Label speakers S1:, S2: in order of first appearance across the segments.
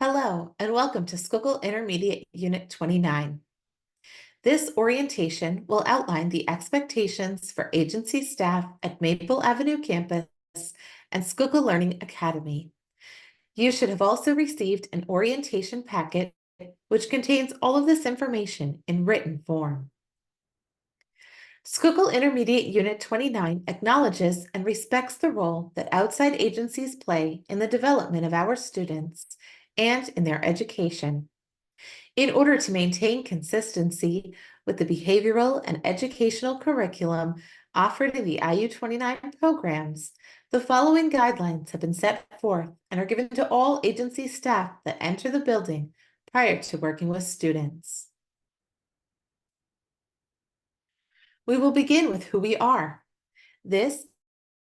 S1: Hello, and welcome to Schuylkill Intermediate Unit 29. This orientation will outline the expectations for agency staff at Maple Avenue campus and Schuylkill Learning Academy. You should have also received an orientation packet which contains all of this information in written form. Schuylkill Intermediate Unit 29 acknowledges and respects the role that outside agencies play in the development of our students and in their education. In order to maintain consistency with the behavioral and educational curriculum offered in the IU29 programs, the following guidelines have been set forth and are given to all agency staff that enter the building prior to working with students. We will begin with who we are. This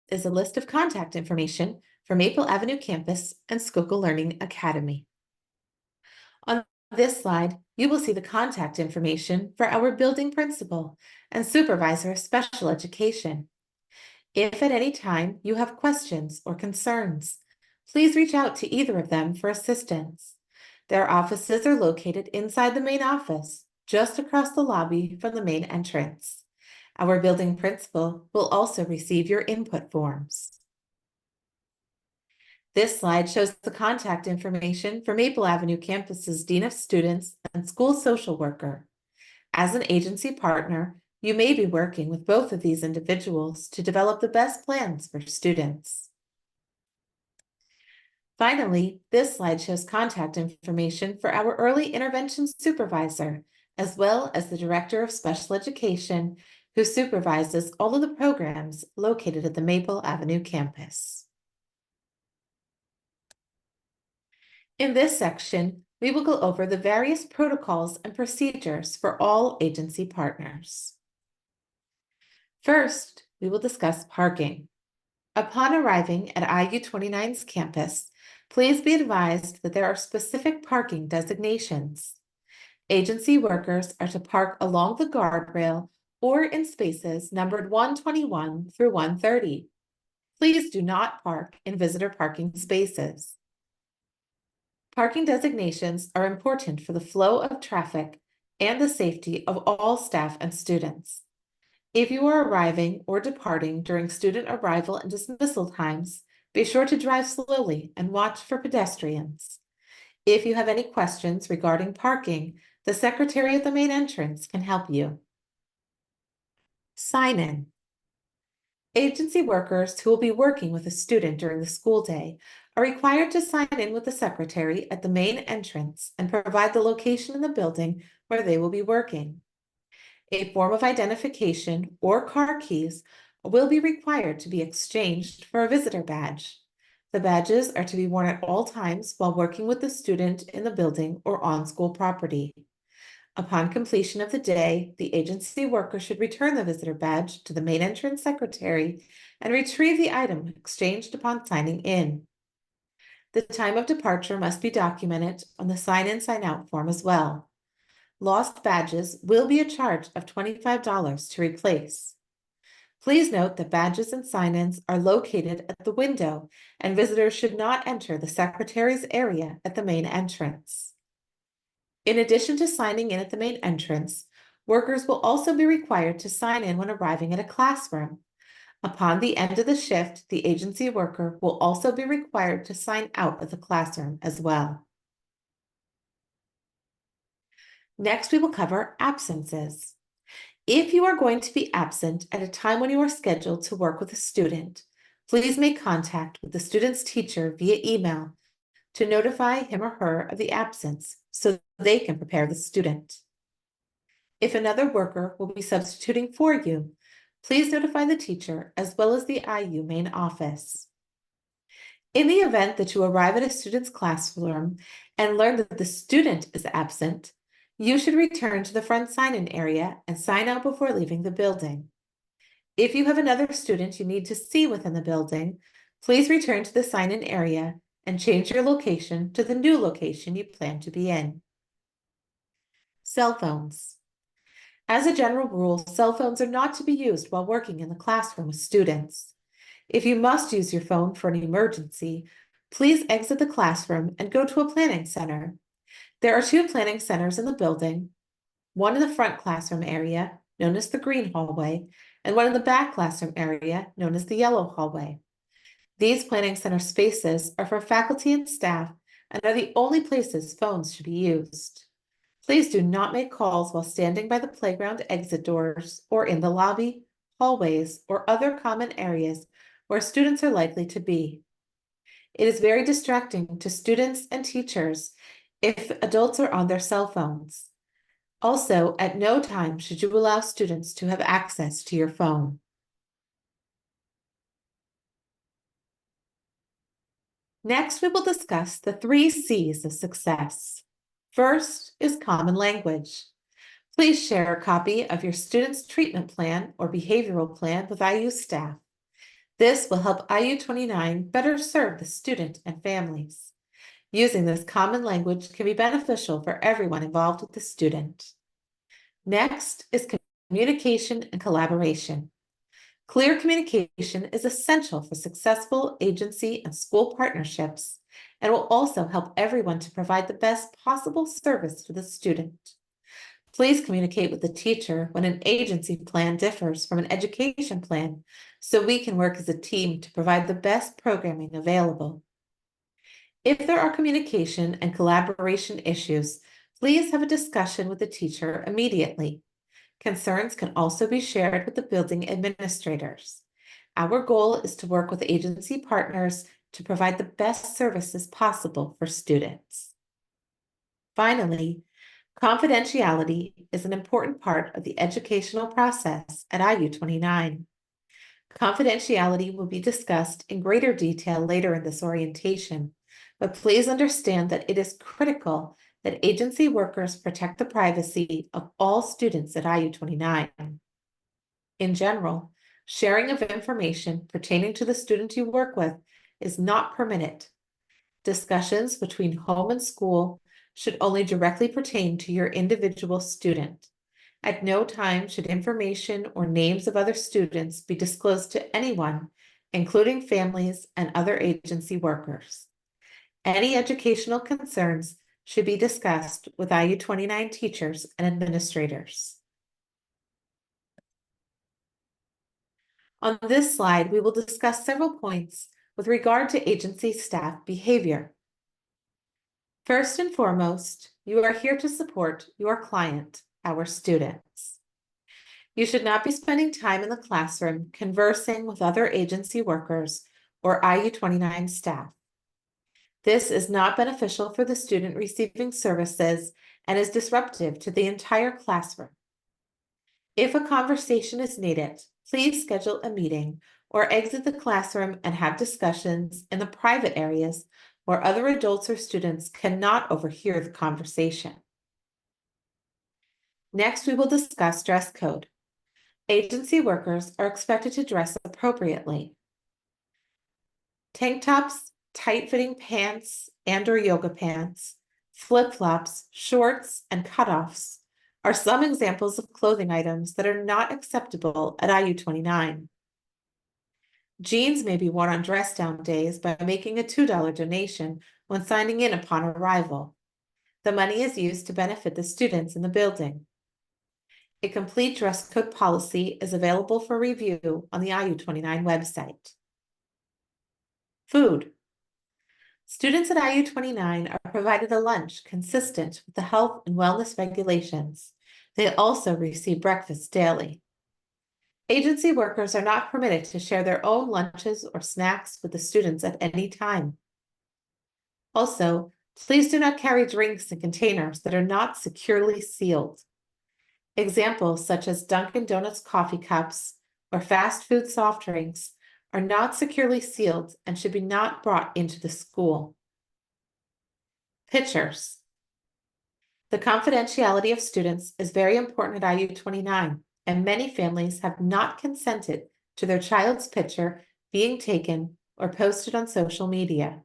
S1: is a list of contact information for Maple Avenue campus and Schuylkill Learning Academy. On this slide, you will see the contact information for our building principal and supervisor of special education. If at any time you have questions or concerns, please reach out to either of them for assistance. Their offices are located inside the main office, just across the lobby from the main entrance. Our building principal will also receive your input forms. This slide shows the contact information for Maple Avenue campus's Dean of Students and School Social Worker. As an agency partner, you may be working with both of these individuals to develop the best plans for students. Finally, this slide shows contact information for our Early Intervention Supervisor, as well as the Director of Special Education, who supervises all of the programs located at the Maple Avenue campus. In this section, we will go over the various protocols and procedures for all agency partners. First, we will discuss parking. Upon arriving at IU29's campus, please be advised that there are specific parking designations. Agency workers are to park along the guardrail or in spaces numbered 121 through 130. Please do not park in visitor parking spaces. Parking designations are important for the flow of traffic and the safety of all staff and students. If you are arriving or departing during student arrival and dismissal times, be sure to drive slowly and watch for pedestrians. If you have any questions regarding parking, the secretary at the main entrance can help you. Sign in. Agency workers who will be working with a student during the school day are required to sign in with the secretary at the main entrance and provide the location in the building where they will be working. A form of identification or car keys will be required to be exchanged for a visitor badge. The badges are to be worn at all times while working with the student in the building or on school property. Upon completion of the day, the agency worker should return the visitor badge to the main entrance secretary and retrieve the item exchanged upon signing in. The time of departure must be documented on the sign-in sign-out form as well. Lost badges will be a charge of $25 to replace. Please note that badges and sign-ins are located at the window, and visitors should not enter the secretary's area at the main entrance. In addition to signing in at the main entrance, workers will also be required to sign in when arriving at a classroom. Upon the end of the shift, the agency worker will also be required to sign out of the classroom as well. Next, we will cover absences. If you are going to be absent at a time when you are scheduled to work with a student, please make contact with the student's teacher via email to notify him or her of the absence so they can prepare the student. If another worker will be substituting for you, please notify the teacher as well as the IU main office. In the event that you arrive at a student's classroom and learn that the student is absent, you should return to the front sign-in area and sign out before leaving the building. If you have another student you need to see within the building, please return to the sign-in area and change your location to the new location you plan to be in. Cell phones. As a general rule, cell phones are not to be used while working in the classroom with students. If you must use your phone for an emergency, Please exit the classroom and go to a planning center. There are two planning centers in the building, one in the front classroom area, known as the green hallway, and one in the back classroom area, known as the yellow hallway. These planning center spaces are for faculty and staff and are the only places phones should be used. Please do not make calls while standing by the playground exit doors or in the lobby, hallways, or other common areas where students are likely to be. It is very distracting to students and teachers if adults are on their cell phones. Also, at no time should you allow students to have access to your phone. Next, we will discuss the 3 C's of success. First is common language. Please share a copy of your student's treatment plan or behavioral plan with IU staff. This will help IU29 better serve the student and families. Using this common language can be beneficial for everyone involved with the student. Next is communication and collaboration. Clear communication is essential for successful agency and school partnerships and will also help everyone to provide the best possible service to the student. Please communicate with the teacher when an agency plan differs from an education plan so we can work as a team to provide the best programming available. If there are communication and collaboration issues, please have a discussion with the teacher immediately. Concerns can also be shared with the building administrators. Our goal is to work with agency partners to provide the best services possible for students. Finally, confidentiality is an important part of the educational process at IU29. Confidentiality will be discussed in greater detail later in this orientation, but please understand that it is critical that agency workers protect the privacy of all students at IU29. In general, sharing of information pertaining to the student you work with is not permitted. Discussions between home and school should only directly pertain to your individual student. At no time should information or names of other students be disclosed to anyone, including families and other agency workers. Any educational concerns should be discussed with IU29 teachers and administrators. On this slide, we will discuss several points with regard to agency staff behavior. First and foremost, you are here to support your client, our students. You should not be spending time in the classroom conversing with other agency workers or IU29 staff. This is not beneficial for the student receiving services and is disruptive to the entire classroom. If a conversation is needed, please schedule a meeting or exit the classroom and have discussions in the private areas where other adults or students cannot overhear the conversation. Next, we will discuss dress code. Agency workers are expected to dress appropriately. Tank tops, tight-fitting pants and/or yoga pants, flip-flops, shorts, and cutoffs are some examples of clothing items that are not acceptable at IU29. Jeans may be worn on dress down days by making a $2 donation when signing in upon arrival. The money is used to benefit the students in the building. A complete dress code policy is available for review on the IU29 website. Food. Students at IU29 are provided a lunch consistent with the health and wellness regulations. They also receive breakfast daily. Agency workers are not permitted to share their own lunches or snacks with the students at any time. Also, please do not carry drinks in containers that are not securely sealed. Examples such as Dunkin' Donuts coffee cups or fast food soft drinks are not securely sealed and should be not brought into the school. Pictures. The confidentiality of students is very important at IU29, and many families have not consented to their child's picture being taken or posted on social media.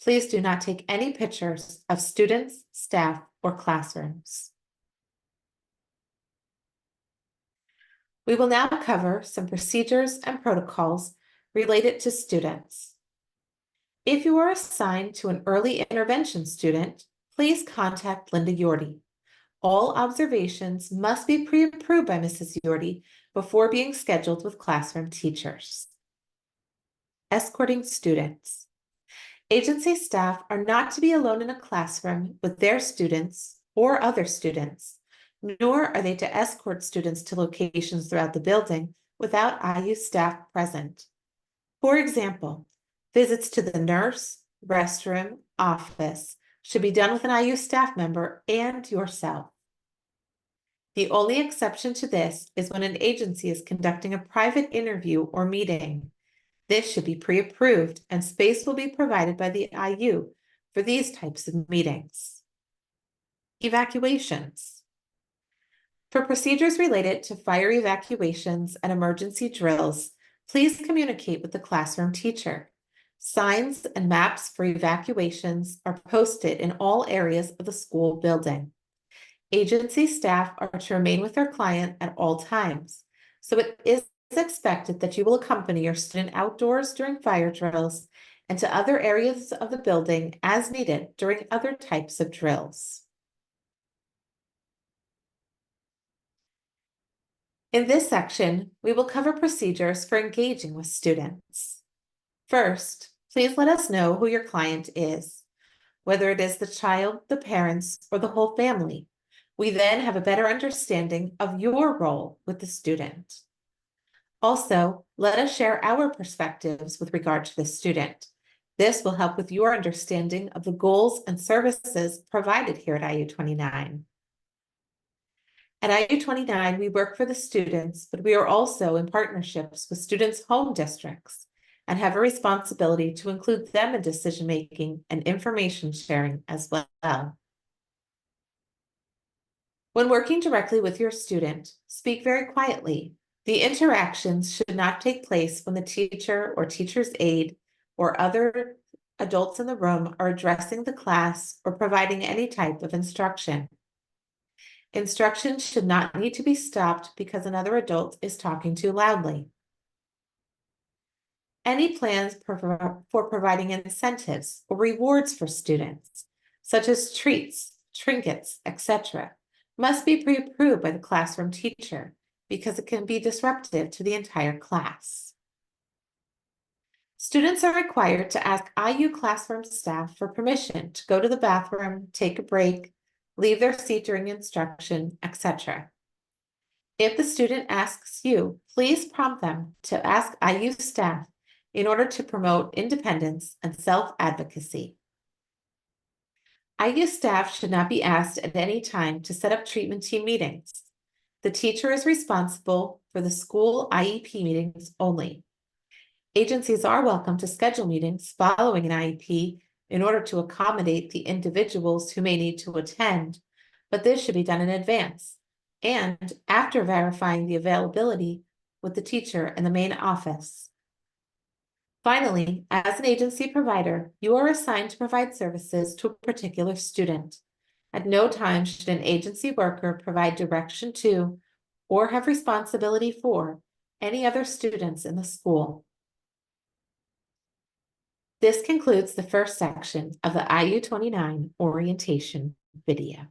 S1: Please do not take any pictures of students, staff, or classrooms. We will now cover some procedures and protocols related to students. If you are assigned to an early intervention student, please contact Linda Yorty. All observations must be pre-approved by Mrs. Yorty before being scheduled with classroom teachers. Escorting students. Agency staff are not to be alone in a classroom with their students or other students, nor are they to escort students to locations throughout the building without IU staff present. For example, visits to the nurse, restroom, office should be done with an IU staff member and yourself. The only exception to this is when an agency is conducting a private interview or meeting. This should be pre-approved and space will be provided by the IU for these types of meetings. Evacuations. For procedures related to fire evacuations and emergency drills, please communicate with the classroom teacher. Signs and maps for evacuations are posted in all areas of the school building. Agency staff are to remain with their client at all times, so it is expected that you will accompany your student outdoors during fire drills and to other areas of the building as needed during other types of drills. In this section, we will cover procedures for engaging with students. First, please let us know who your client is, whether it is the child, the parents, or the whole family. We then have a better understanding of your role with the student. Also, let us share our perspectives with regard to the student. This will help with your understanding of the goals and services provided here at IU29. At IU29, we work for the students, but we are also in partnerships with students' home districts and have a responsibility to include them in decision-making and information sharing as well. When working directly with your student, speak very quietly. The interactions should not take place when the teacher or teacher's aide or other adults in the room are addressing the class or providing any type of instruction. Instruction should not need to be stopped because another adult is talking too loudly. Any plans for providing incentives or rewards for students, such as treats, trinkets, etc., must be pre-approved by the classroom teacher because it can be disruptive to the entire class. Students are required to ask IU classroom staff for permission to go to the bathroom, take a break, leave their seat during instruction, etc. If the student asks you, please prompt them to ask IU staff in order to promote independence and self-advocacy. IU staff should not be asked at any time to set up treatment team meetings. The teacher is responsible for the school IEP meetings only. Agencies are welcome to schedule meetings following an IEP in order to accommodate the individuals who may need to attend, but this should be done in advance and after verifying the availability with the teacher in the main office. Finally, as an agency provider, you are assigned to provide services to a particular student. At no time should an agency worker provide direction to or have responsibility for any other students in the school. This concludes the first section of the IU29 orientation video.